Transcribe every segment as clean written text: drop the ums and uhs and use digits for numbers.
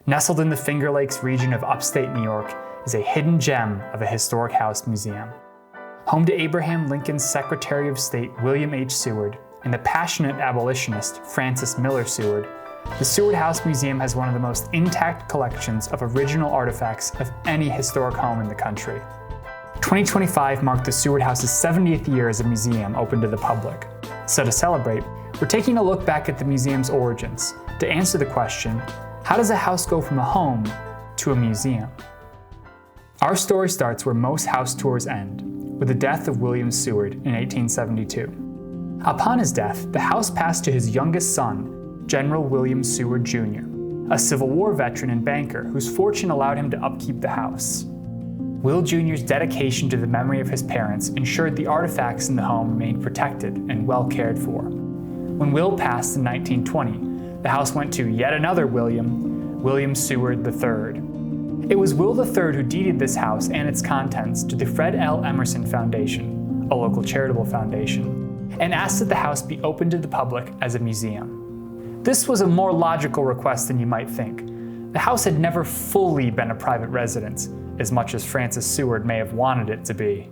Nestled in the Finger Lakes region of upstate New York is a hidden gem of a historic house museum. Home to Abraham Lincoln's Secretary of State William H. Seward and the passionate abolitionist Francis Miller Seward, the Seward House Museum has one of the most intact collections of original artifacts of any historic home in the country. 2025 marked the Seward House's 70th year as a museum open to the public. So to celebrate, we're taking a look back at the museum's origins to answer the question, how does a house go from a home to a museum? Our story starts where most house tours end, with the death of William Seward in 1872. Upon his death, the house passed to his youngest son, General William Seward Jr., a Civil War veteran and banker whose fortune allowed him to upkeep the house. Will Jr.'s dedication to the memory of his parents ensured the artifacts in the home remained protected and well cared for. When Will passed in 1920, the house went to yet another William Seward III. It was Will III who deeded this house and its contents to the Fred L. Emerson Foundation, a local charitable foundation, and asked that the house be open to the public as a museum. This was a more logical request than you might think. The house had never fully been a private residence, as much as Francis Seward may have wanted it to be.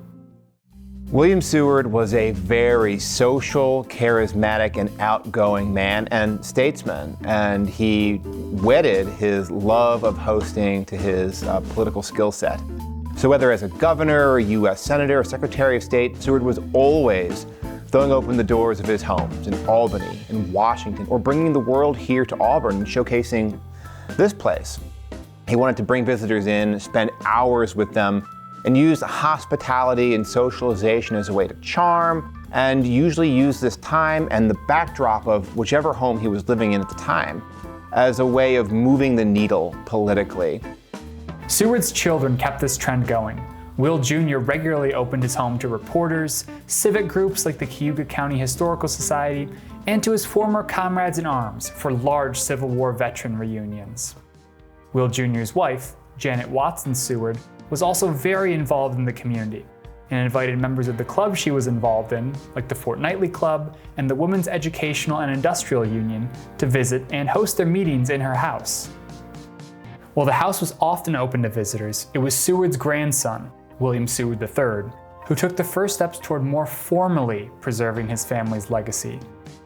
William Seward was a very social, charismatic, and outgoing man and statesman, and he wedded his love of hosting to his political skill set. So whether as a governor, or U.S. senator, or secretary of state, Seward was always throwing open the doors of his homes in Albany, in Washington, or bringing the world here to Auburn and showcasing this place. He wanted to bring visitors in, spend hours with them, and use hospitality and socialization as a way to charm, and usually use this time and the backdrop of whichever home he was living in at the time as a way of moving the needle politically. Seward's children kept this trend going. Will Jr. regularly opened his home to reporters, civic groups like the Cayuga County Historical Society, and to his former comrades in arms for large Civil War veteran reunions. Will Jr.'s wife, Janet Watson Seward, was also very involved in the community and invited members of the club she was involved in, like the Fortnightly Club and the Women's Educational and Industrial Union, to visit and host their meetings in her house. While the house was often open to visitors, it was Seward's grandson, William Seward III, who took the first steps toward more formally preserving his family's legacy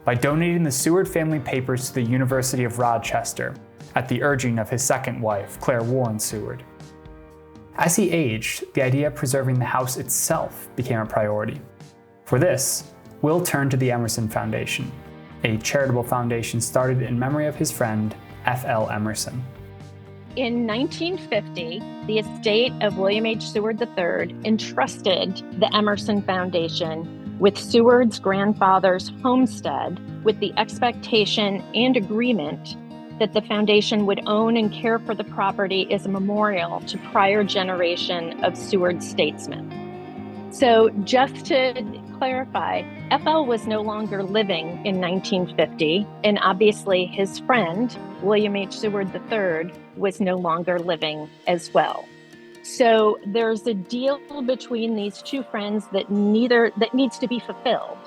by donating the Seward family papers to the University of Rochester at the urging of his second wife, Claire Warren Seward. As he aged, the idea of preserving the house itself became a priority. For this, Will turned to the Emerson Foundation, a charitable foundation started in memory of his friend, F.L. Emerson. In 1950, the estate of William H. Seward III entrusted the Emerson Foundation with Seward's grandfather's homestead with the expectation and agreement that the foundation would own and care for the property as a memorial to prior generation of Seward statesmen. So just to clarify, FL was no longer living in 1950, and obviously his friend, William H. Seward III, was no longer living as well. So there's a deal between these two friends that needs to be fulfilled.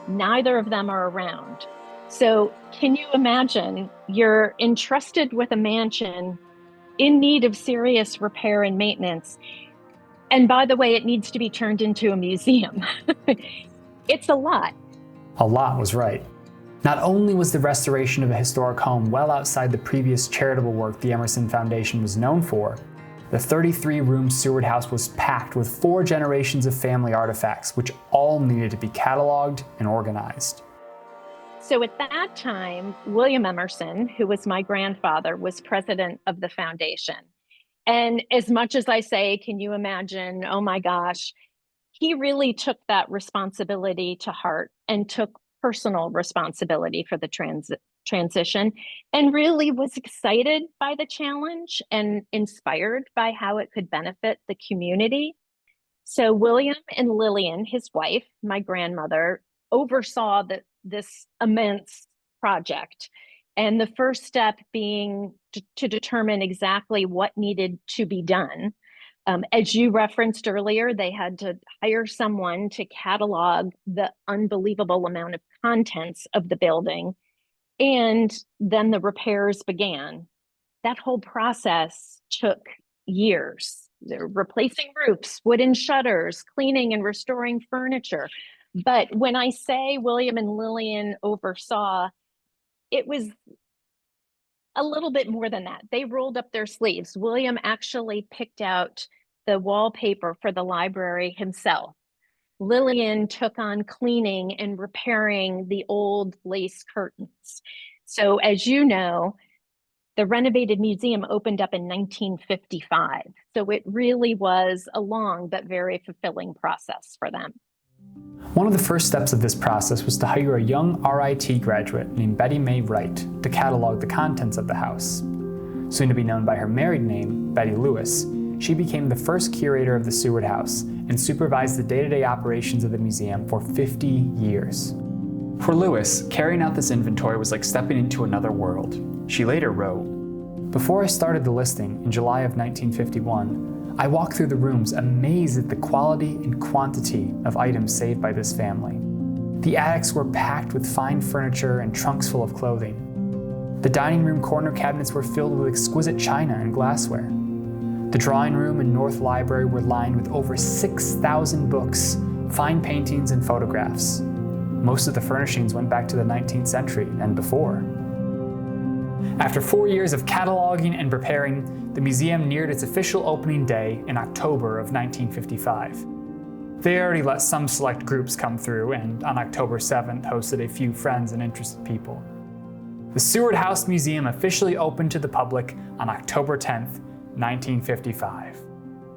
Neither of them are around. So can you imagine you're entrusted with a mansion in need of serious repair and maintenance? And by the way, it needs to be turned into a museum. It's a lot. A lot was right. Not only was the restoration of a historic home well outside the previous charitable work the Emerson Foundation was known for, the 33-room Seward House was packed with 4 generations of family artifacts, which all needed to be cataloged and organized. So at that time, William Emerson, who was my grandfather, was president of the foundation. And as much as I say, can you imagine, oh my gosh, he really took that responsibility to heart and took personal responsibility for the transition and really was excited by the challenge and inspired by how it could benefit the community. So William and Lillian, his wife, my grandmother, oversaw this immense project. And the first step being to determine exactly what needed to be done. As you referenced earlier, they had to hire someone to catalog the unbelievable amount of contents of the building. And then the repairs began. that whole process took years. They're replacing roofs, wooden shutters, cleaning and restoring furniture. But when I say William and Lillian oversaw, it was a little bit more than that. They rolled up their sleeves. William actually picked out the wallpaper for the library himself. Lillian took on cleaning and repairing the old lace curtains. So as you know, the renovated museum opened up in 1955. So it really was a long but very fulfilling process for them. One of the first steps of this process was to hire a young RIT graduate named Betty Mae Wright to catalog the contents of the house. Soon to be known by her married name, Betty Lewis, she became the first curator of the Seward House and supervised the day-to-day operations of the museum for 50 years. For Lewis, carrying out this inventory was like stepping into another world. She later wrote, "Before I started the listing in July of 1951, I walked through the rooms amazed at the quality and quantity of items saved by this family. The attics were packed with fine furniture and trunks full of clothing. The dining room corner cabinets were filled with exquisite china and glassware. The drawing room and North Library were lined with over 6,000 books, fine paintings, and photographs. Most of the furnishings went back to the 19th century and before." After 4 years of cataloging and preparing, the museum neared its official opening day in October of 1955. They already let some select groups come through and on October 7th hosted a few friends and interested people. The Seward House Museum officially opened to the public on October 10th, 1955.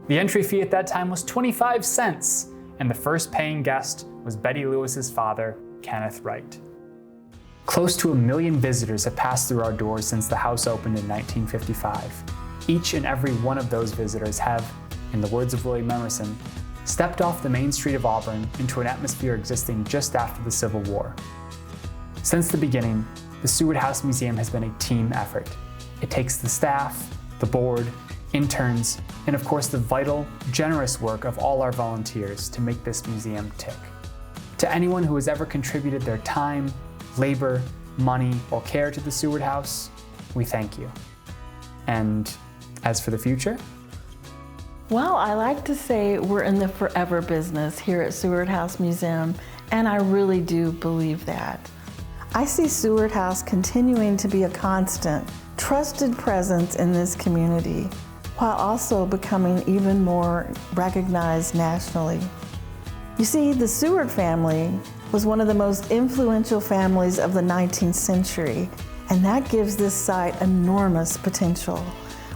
The entry fee at that time was 25 cents, and the first paying guest was Betty Lewis's father, Kenneth Wright. Close to 1 million visitors have passed through our doors since the house opened in 1955. Each and every one of those visitors have, in the words of William Emerson, stepped off the main street of Auburn into an atmosphere existing just after the Civil War. Since the beginning, the Seward House Museum has been a team effort. It takes the staff, the board, interns, and of course the vital, generous work of all our volunteers to make this museum tick. To anyone who has ever contributed their time, labor, money, or care to the Seward House, we thank you. And as for the future? Well, I like to say we're in the forever business here at Seward House Museum, and I really do believe that. I see Seward House continuing to be a constant, trusted presence in this community, while also becoming even more recognized nationally. You see, the Seward family was one of the most influential families of the 19th century, and that gives this site enormous potential.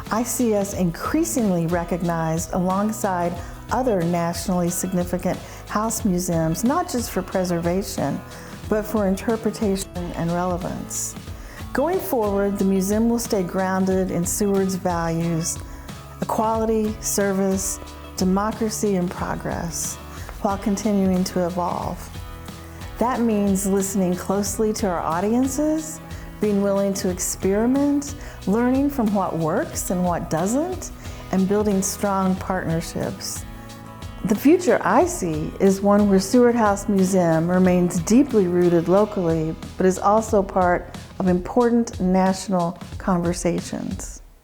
I see us increasingly recognized alongside other nationally significant house museums, not just for preservation, but for interpretation and relevance. Going forward, the museum will stay grounded in Seward's values: equality, service, democracy, and progress, while continuing to evolve. That means listening closely to our audiences, being willing to experiment, learning from what works and what doesn't, and building strong partnerships. The future I see is one where Seward House Museum remains deeply rooted locally, but is also part of important national conversations.